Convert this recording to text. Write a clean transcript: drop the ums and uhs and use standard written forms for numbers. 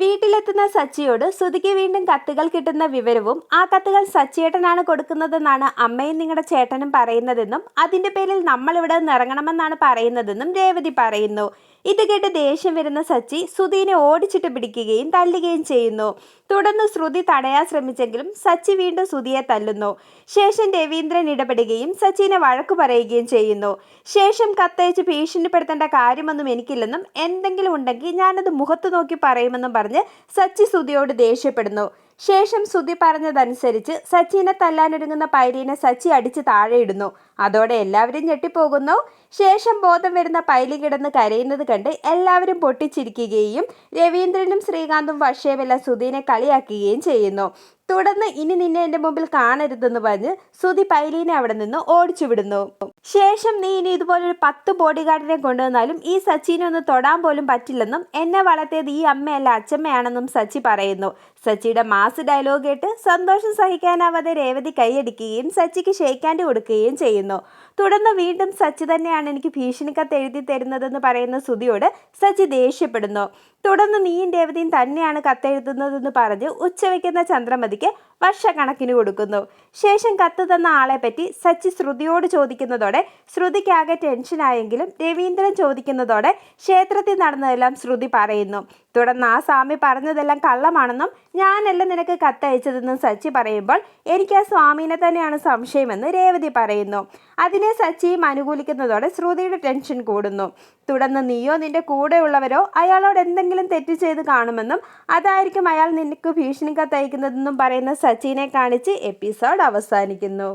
വീട്ടിലെത്തുന്ന സച്ചിയോട് ശ്രുതിക്ക് വീണ്ടും കത്തുകൾ കിട്ടുന്ന വിവരവും ആ കത്തുകൾ സച്ചിയേട്ടനാണ് കൊടുക്കുന്നതെന്നാണ് അമ്മയും നിങ്ങളുടെ ചേട്ടനും പറയുന്നതെന്നും അതിന്റെ പേരിൽ നമ്മൾ ഇവിടെ നിന്ന് ഇറങ്ങണമെന്നാണ് പറയുന്നതെന്നും രേവതി പറയുന്നു. ഇത് കേട്ട് ദേഷ്യം വരുന്ന സച്ചി ശ്രുതിനെ ഓടിച്ചിട്ട് പിടിക്കുകയും തല്ലുകയും ചെയ്യുന്നു. തുടർന്ന് ശ്രുതി തടയാൻ ശ്രമിച്ചെങ്കിലും സച്ചി വീണ്ടും ശ്രുതിയെ തല്ലുന്നു. ശേഷം രവീന്ദ്രൻ ഇടപെടുകയും സച്ചിനെ വഴക്കു പറയുകയും ചെയ്യുന്നു. ശേഷം കത്തയച്ച് ഭീഷണിപ്പെടുത്തേണ്ട കാര്യമൊന്നും എനിക്കില്ലെന്നും എന്തെങ്കിലും ഉണ്ടെങ്കിൽ ഞാനത് മുഖത്ത് നോക്കി പറയുമെന്നും പറഞ്ഞ് സച്ചി ശ്രുതിയോട് ദേഷ്യപ്പെടുന്നു. ശേഷം ശ്രുതി പറഞ്ഞതനുസരിച്ച് സച്ചിനെ തല്ലാനൊരുങ്ങുന്ന പൈലീനെ സച്ചി അടിച്ച് താഴെയിടുന്നു. അതോടെ എല്ലാവരും ഞെട്ടിപ്പോകുന്നു. ശേഷം ബോധം വരുന്ന പൈലി കിടന്ന് കരയുന്നത് കണ്ട് എല്ലാവരും പൊട്ടിച്ചിരിക്കുകയും രവീന്ദ്രനും ശ്രീകാന്തും വർഷയുമെല്ലാം ശ്രുതിനെ കളിയാക്കുകയും ചെയ്യുന്നു. തുടർന്ന് ഇനി നിന്നെ എൻ്റെ മുമ്പിൽ കാണരുതെന്ന് പറഞ്ഞ് ശ്രുതി പൈലീനെ അവിടെ നിന്ന് ഓടിച്ചു വിടുന്നു. ശേഷം നീ ഇനി ഇതുപോലൊരു 10 ബോഡിഗാർഡിനെ കൊണ്ടുവന്നാലും ഈ സച്ചിനെ ഒന്ന് തൊടാൻ പോലും പറ്റില്ലെന്നും എന്നെ വളർത്തിയത് ഈ അമ്മയല്ല അച്ഛമ്മയാണെന്നും സച്ചി പറയുന്നു. സച്ചിയുടെ മാസ് ഡയലോഗ് കേട്ട് സന്തോഷം സഹിക്കാനാവാതെ രേവതി കൈയടിക്കുകയും സച്ചിക്ക് ഷേക്ക് ഹാൻഡ് കൊടുക്കുകയും ചെയ്യുന്നു. തുടർന്ന് വീണ്ടും സച്ചി തന്നെയാണ് എനിക്ക് ഭീഷണിക്കത്ത് എഴുതി തരുന്നതെന്ന് പറയുന്ന ശ്രുതിയോട് സച്ചി ദേഷ്യപ്പെടുന്നു. തുടർന്ന് നീയും രേവതിയും തന്നെയാണ് കത്തെഴുതുന്നതെന്ന് പറഞ്ഞ് ഉച്ചവയ്ക്കുന്ന ചന്ദ്രമതിക്ക് വർഷക്കണക്കിന് കൊടുക്കുന്നു. ശേഷം കത്ത് തന്ന ആളെ പറ്റി സച്ചി ശ്രുതിയോട് ചോദിക്കുന്നതോടെ ശ്രുതിക്കാകെ ടെൻഷനായെങ്കിലും രവീന്ദ്രൻ ചോദിക്കുന്നതോടെ ക്ഷേത്രത്തിൽ നടന്നതെല്ലാം ശ്രുതി പറയുന്നു. തുടർന്ന് ആ സ്വാമി പറഞ്ഞതെല്ലാം കള്ളമാണെന്നും ഞാനല്ല നിനക്ക് കത്തയച്ചതെന്നും സച്ചി പറയുമ്പോൾ എനിക്ക് ആ സ്വാമീനെ തന്നെയാണ് സംശയമെന്ന് രേവതി പറയുന്നു. അതിനെ സച്ചിയും അനുകൂലിക്കുന്നതോടെ ശ്രുതിയുടെ ടെൻഷൻ കൂടുന്നു. തുടർന്ന് നീയോ നിന്റെ കൂടെയുള്ളവരോ അയാളോട് എന്തെങ്കിലും തെറ്റ് ചെയ്ത് കാണുമെന്നും അതായിരിക്കും അയാൾ നിനക്ക് ഭീഷണിക്കത്തയക്കുന്നതെന്നും പറയുന്ന സച്ചിനെ കാണിച്ച് എപ്പിസോഡ് അവസാനിക്കുന്നു.